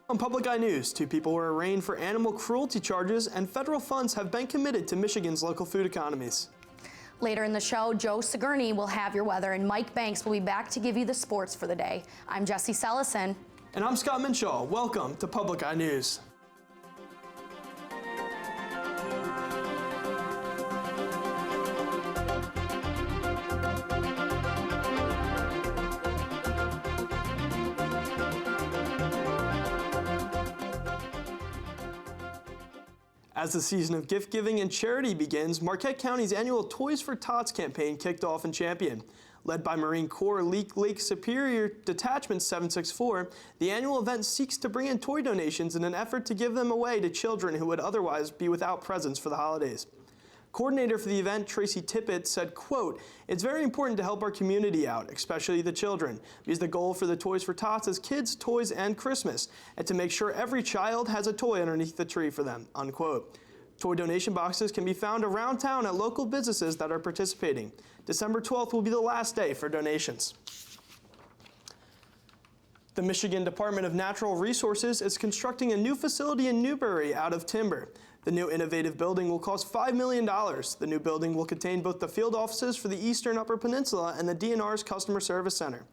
On Public Eye News, 2 people were arraigned for animal cruelty charges, and federal funds have been committed to Michigan's local food economies. Later in the show, Joe Sigourney will have your weather, and Mike Banks will be back to give you the sports for the day. I'm Jesse Sellison. And I'm Scott Minshaw. Welcome to Public Eye News. As the season of gift giving and charity begins, Marquette County's annual Toys for Tots campaign kicked off in Champion. Led by Marine Corps Lake Superior Detachment 764, the annual event seeks to bring in toy donations in an effort to give them away to children who would otherwise be without presents for the holidays. Coordinator for the event, Tracy Tippett, said, quote, "It's very important to help our community out, especially the children, because the goal for the Toys for Tots is kids, toys, and Christmas, and to make sure every child has a toy underneath the tree for them," unquote. Toy donation boxes can be found around town at local businesses that are participating. December 12th will be the last day for donations. The Michigan Department of Natural Resources is constructing a new facility in Newberry out of timber. The new innovative building will cost $5 million. The new building will contain both the field offices for the Eastern Upper Peninsula and the DNR's Customer Service Center.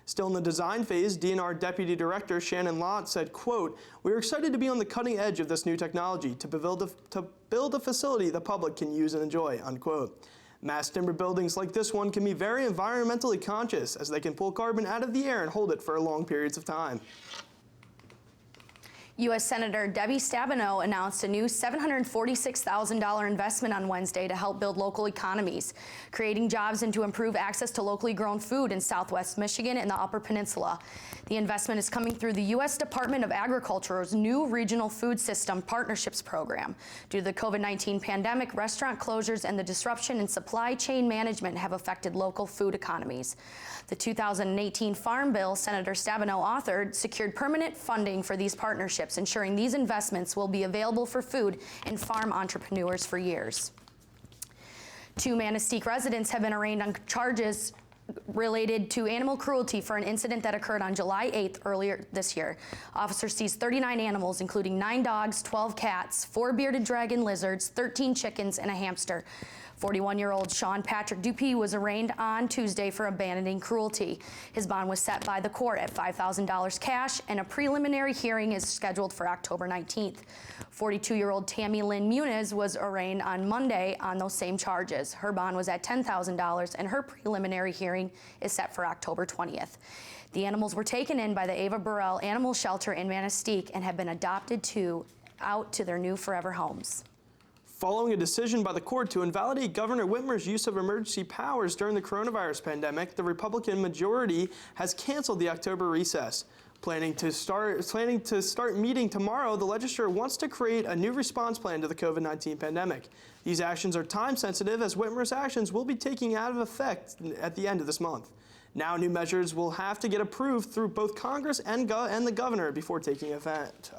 Still in the design phase, DNR Deputy Director Shannon Lott said, quote, "We are excited to be on the cutting edge of this new technology to build a facility the public can use and enjoy," unquote. Mass timber buildings like this one can be very environmentally conscious, as they can pull carbon out of the air and hold it for long periods of time. U.S. Senator Debbie Stabenow announced a new $746,000 investment on Wednesday to help build local economies, creating jobs and to improve access to locally grown food in Southwest Michigan and the Upper Peninsula. The investment is coming through the U.S. Department of Agriculture's new Regional Food System Partnerships Program. Due to the COVID-19 pandemic, restaurant closures and the disruption in supply chain management have affected local food economies. The 2018 Farm Bill Senator Stabenow authored secured permanent funding for these partnerships, ensuring these investments will be available for food and farm entrepreneurs for years. 2 Manistee residents have been arraigned on charges related to animal cruelty for an incident that occurred on July 8th earlier this year. Officers seized 39 animals, including 9 dogs, 12 cats, 4 bearded dragon lizards, 13 chickens, and a hamster. 41-year-old Sean Patrick Dupuy was arraigned on Tuesday for abandoning cruelty. His bond was set by the court at $5,000 cash, and a preliminary hearing is scheduled for October 19th. 42-year-old Tammy Lynn Muniz was arraigned on Monday on those same charges. Her bond was at $10,000, and her preliminary hearing is set for October 20th. The animals were taken in by the Ava Burrell Animal Shelter in Manistee and have been adopted out to their new forever homes. Following a decision by the court to invalidate Governor Whitmer's use of emergency powers during the coronavirus pandemic, the Republican majority has canceled the October recess. Planning to start meeting tomorrow, the legislature wants to create a new response plan to the COVID-19 pandemic. These actions are time sensitive, as Whitmer's actions will be taking out of effect at the end of this month. Now new measures will have to get approved through both Congress and the governor before taking effect.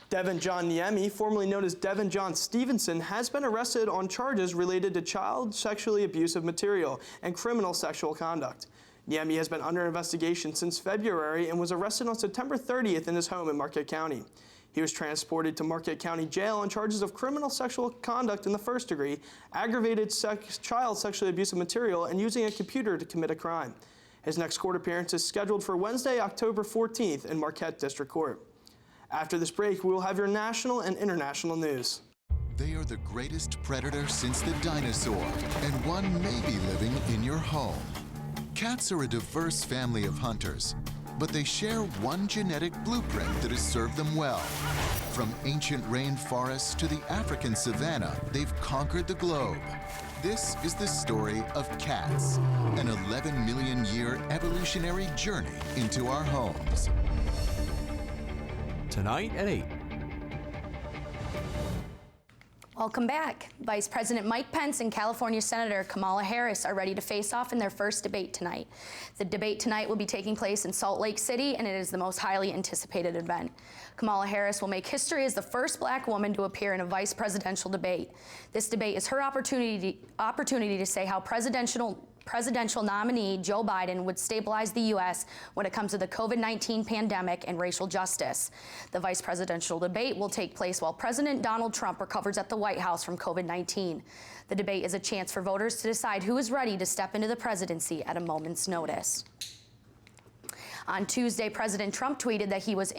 Devin John Niemi, formerly known as Devin John Stevenson, has been arrested on charges related to child sexually abusive material and criminal sexual conduct. Niemi has been under investigation since February and was arrested on September 30th in his home in Marquette County. He was transported to Marquette County Jail on charges of criminal sexual conduct in the first degree, aggravated child sexually abusive material, and using a computer to commit a crime. His next court appearance is scheduled for Wednesday, October 14th in Marquette District Court. After this break, we will have your national and international news. They are the greatest predator since the dinosaur, and one may be living in your home. Cats are a diverse family of hunters, but they share one genetic blueprint that has served them well. From ancient rainforests to the African savanna, they've conquered the globe. This is the story of cats, an 11 million year evolutionary journey into our homes. Tonight at 8. Welcome back. Vice President Mike Pence and California Senator Kamala Harris are ready to face off in their first debate tonight. The debate tonight will be taking place in Salt Lake City, and it is the most highly anticipated event. Kamala Harris will make history as the first black woman to appear in a vice presidential debate. This debate is her opportunity to say how presidential presidential nominee Joe Biden would stabilize the U.S. when it comes to the COVID-19 pandemic and racial justice. The vice presidential debate will take place while President Donald Trump recovers at the White House from COVID-19. The debate is a chance for voters to decide who is ready to step into the presidency at a moment's notice. On Tuesday, President Trump tweeted that he was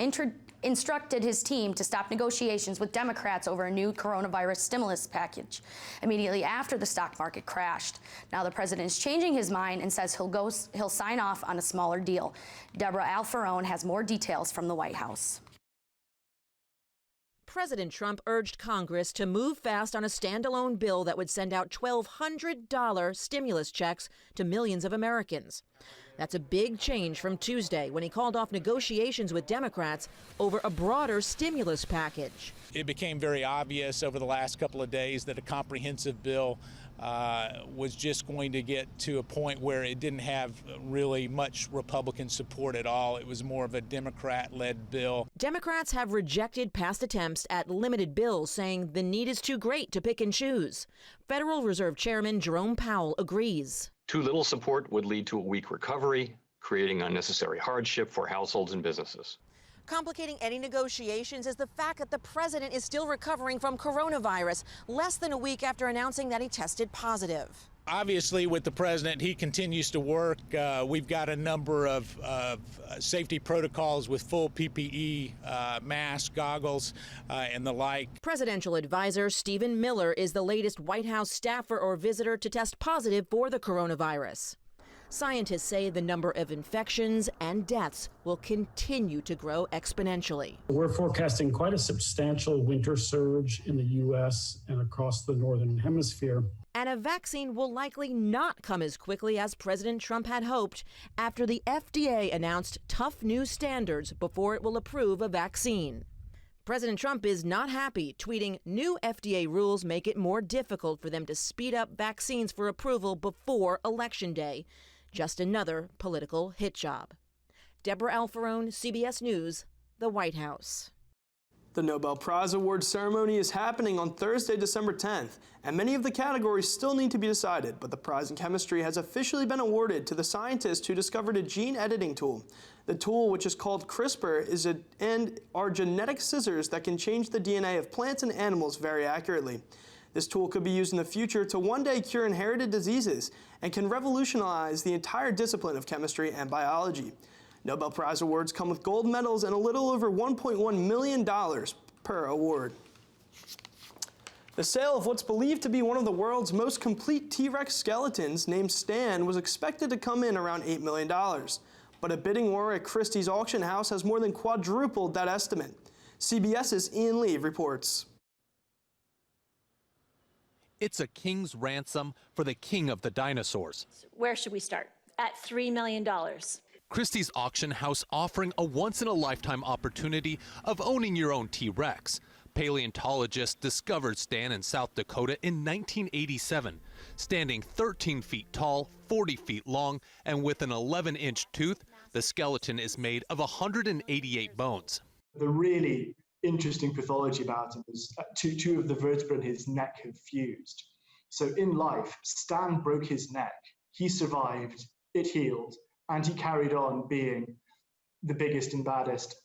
instructed his team to stop negotiations with Democrats over a new coronavirus stimulus package immediately after the stock market crashed. Now the president is changing his mind and says he'll sign off on a smaller deal. Deborah Alfarone has more details from the White House. President Trump urged Congress to move fast on a standalone bill that would send out $1,200 stimulus checks to millions of Americans. That's a big change from Tuesday when he called off negotiations with Democrats over a broader stimulus package. It became very obvious over the last couple of days that a comprehensive bill was just going to get to a point where it didn't have really much Republican support at all. It was more of a Democrat-led bill. Democrats have rejected past attempts at limited bills, saying the need is too great to pick and choose. Federal Reserve Chairman Jerome Powell agrees. Too little support would lead to a weak recovery, creating unnecessary hardship for households and businesses. Complicating any negotiations is the fact that the president is still recovering from coronavirus, less than a week after announcing that he tested positive. Obviously, with the president, he continues to work. We've got a number of safety protocols with full PPE, masks, goggles, and the like. Presidential advisor Stephen Miller is the latest White House staffer or visitor to test positive for the coronavirus. Scientists say the number of infections and deaths will continue to grow exponentially. We're forecasting quite a substantial winter surge in the U.S. and across the Northern Hemisphere. And a vaccine will likely not come as quickly as President Trump had hoped after the FDA announced tough new standards before it will approve a vaccine. President Trump is not happy, tweeting new FDA rules make it more difficult for them to speed up vaccines for approval before Election Day. Just another political hit job. Deborah Alfarone, CBS News, the White House. The Nobel Prize Awards ceremony is happening on Thursday, December 10th, and many of the categories still need to be decided, but the prize in chemistry has officially been awarded to the scientist who discovered a gene editing tool. The tool, which is called CRISPR, are genetic scissors that can change the DNA of plants and animals very accurately. This tool could be used in the future to one day cure inherited diseases and can revolutionize the entire discipline of chemistry and biology. Nobel Prize awards come with gold medals and a little over $1.1 million per award. The sale of what's believed to be one of the world's most complete T-Rex skeletons, named Stan, was expected to come in around $8 million. But a bidding war at Christie's auction house has more than quadrupled that estimate. CBS's Ian Lee reports. It's a king's ransom for the king of the dinosaurs. Where should we start? At $3 million. Christie's auction house offering a once-in-a-lifetime opportunity of owning your own T-Rex. Paleontologists discovered Stan in South Dakota in 1987, standing 13 feet tall, 40 feet long, and with an 11-inch tooth. The skeleton is made of 188 bones. The really interesting pathology about him is two of the vertebrae in his neck have fused. So in life, Stan broke his neck. He survived, it healed, and he carried on being the biggest and baddest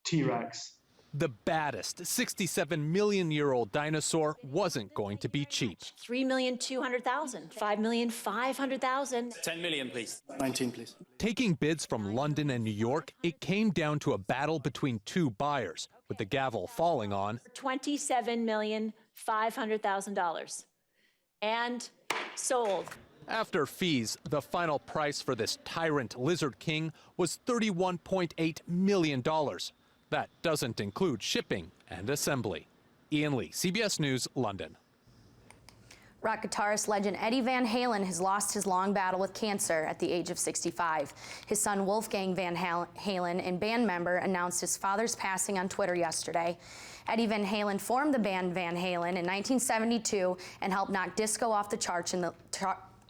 T-Rex. The baddest 67-million-year-old dinosaur wasn't going to be cheap. $3,200,000, $5,500,000. 10 million, please. 19, please. Taking bids from London and New York, it came down to a battle between two buyers, with the gavel falling on $27,500,000. And sold. After fees, the final price for this tyrant lizard king was $31.8 million. That doesn't include shipping and assembly. Ian Lee, CBS News, London. Rock guitarist legend Eddie Van Halen has lost his long battle with cancer at the age of 65. His son Wolfgang Van Halen and band member announced his father's passing on Twitter yesterday. Eddie Van Halen formed the band Van Halen in 1972 and helped knock disco off the charts in the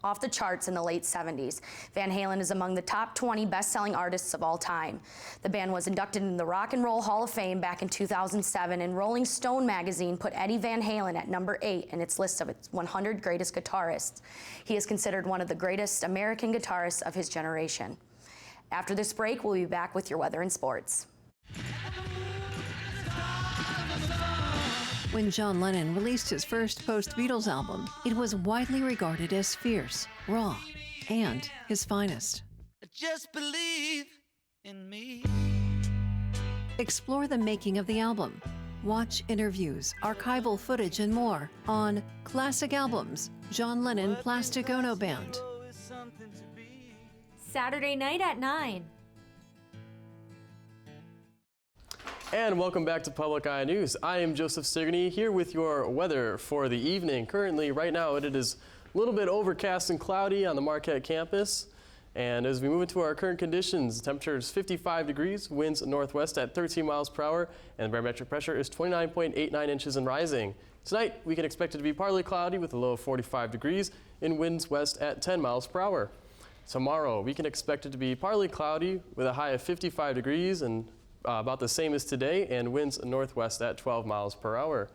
off the charts in the late 70s. Van Halen is among the top 20 best-selling artists of all time. The band was inducted into the Rock and Roll Hall of Fame back in 2007, and Rolling Stone magazine put Eddie Van Halen at number 8 in its list of its 100 greatest guitarists. He is considered one of the greatest American guitarists of his generation. After this break, we'll be back with your weather and sports. When John Lennon released his first post-Beatles album, it was widely regarded as fierce, raw, and his finest. Just believe in me. Explore the making of the album. Watch interviews, archival footage, and more on Classic Albums, John Lennon Plastic Ono Band. Saturday night at 9. And welcome back to Public Eye News. I am Joseph Sigourney here with your weather for the evening. Currently, right now, it is a little bit overcast and cloudy on the Marquette campus. And as we move into our current conditions, the temperature is 55 degrees, winds northwest at 13 miles per hour, and the barometric pressure is 29.89 inches and rising. Tonight, we can expect it to be partly cloudy with a low of 45 degrees and winds west at 10 miles per hour. Tomorrow, we can expect it to be partly cloudy with a high of 55 degrees and about the same as today, and winds northwest at 12 miles per hour.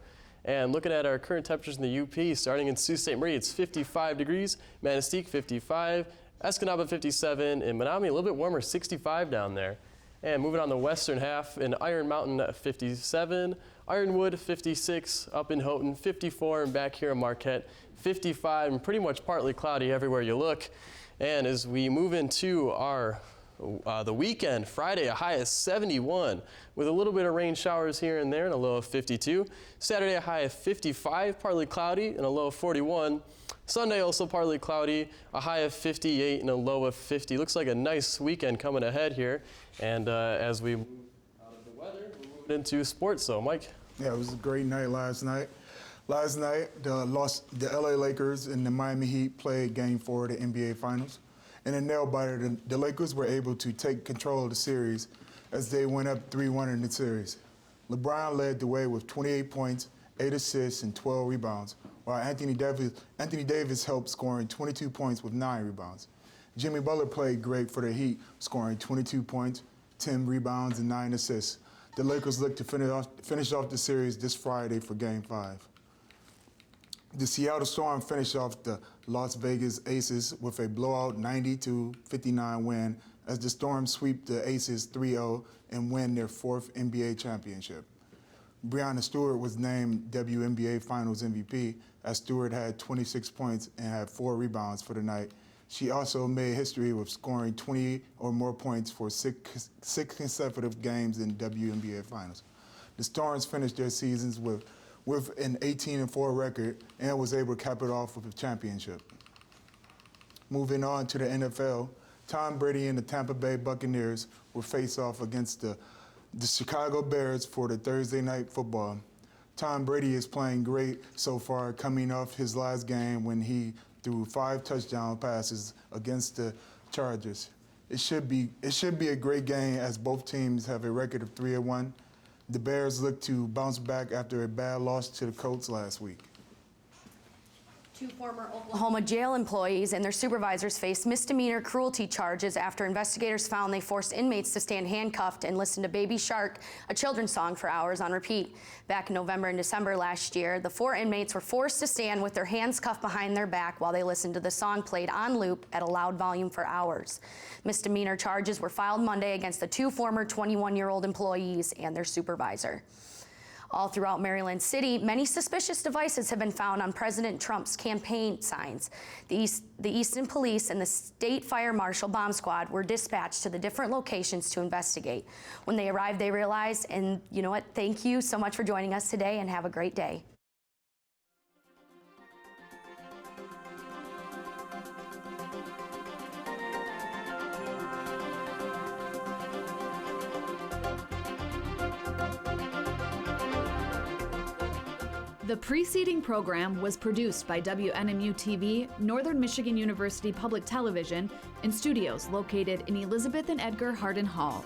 And looking at our current temperatures in the UP, starting in Sault Ste. Marie, it's 55 degrees, Manistee 55, Escanaba 57, and Menominee a little bit warmer, 65 down there. And moving on the western half, in Iron Mountain 57, Ironwood 56, up in Houghton 54, and back here in Marquette 55, and pretty much partly cloudy everywhere you look. And as we move into our the weekend, Friday, a high of 71 with a little bit of rain showers here and there and a low of 52. Saturday, a high of 55, partly cloudy and a low of 41. Sunday, also partly cloudy, a high of 58 and a low of 50. Looks like a nice weekend coming ahead here. And as we move out of the weather, we're moving into sports. So, Mike. Yeah, it was a great night last night. Last night, the LA Lakers and the Miami Heat played Game 4 of the NBA Finals. In a nail-biter, the Lakers were able to take control of the series as they went up 3-1 in the series. LeBron led the way with 28 points, 8 assists, and 12 rebounds, while Anthony Davis helped, scoring 22 points with 9 rebounds. Jimmy Butler played great for the Heat, scoring 22 points, 10 rebounds, and 9 assists. The Lakers look to finish off the series this Friday for Game 5. The Seattle Storm finished off the Las Vegas Aces with a blowout 90-59 win as the Storm sweep the Aces 3-0 and win their 4th NBA championship. Breanna Stewart was named WNBA Finals MVP as Stewart had 26 points and had 4 rebounds for the night. She also made history with scoring 20 or more points for six consecutive games in WNBA Finals. The Storms finished their seasons with an 18-4 record and was able to cap it off with a championship. Moving on to the NFL, Tom Brady and the Tampa Bay Buccaneers will face off against the Chicago Bears for the Thursday night football. Tom Brady is playing great so far, coming off his last game when he threw 5 touchdown passes against the Chargers. It should be a great game as both teams have a record of 3-1. The Bears look to bounce back after a bad loss to the Colts last week. 2 former Oklahoma jail employees and their supervisors face misdemeanor cruelty charges after investigators found they forced inmates to stand handcuffed and listen to Baby Shark, a children's song, for hours on repeat. Back in November and December last year, the 4 inmates were forced to stand with their hands cuffed behind their back while they listened to the song played on loop at a loud volume for hours. Misdemeanor charges were filed Monday against the 2 former 21-year-old employees and their supervisor. All throughout Maryland City, many suspicious devices have been found on President Trump's campaign signs. The Easton Police and the State Fire Marshal Bomb Squad were dispatched to the different locations to investigate. When they arrived, they realized, and you know what, thank you so much for joining us today and have a great day. The preceding program was produced by WNMU-TV, Northern Michigan University Public Television, in studios located in Elizabeth and Edgar Hardin Hall.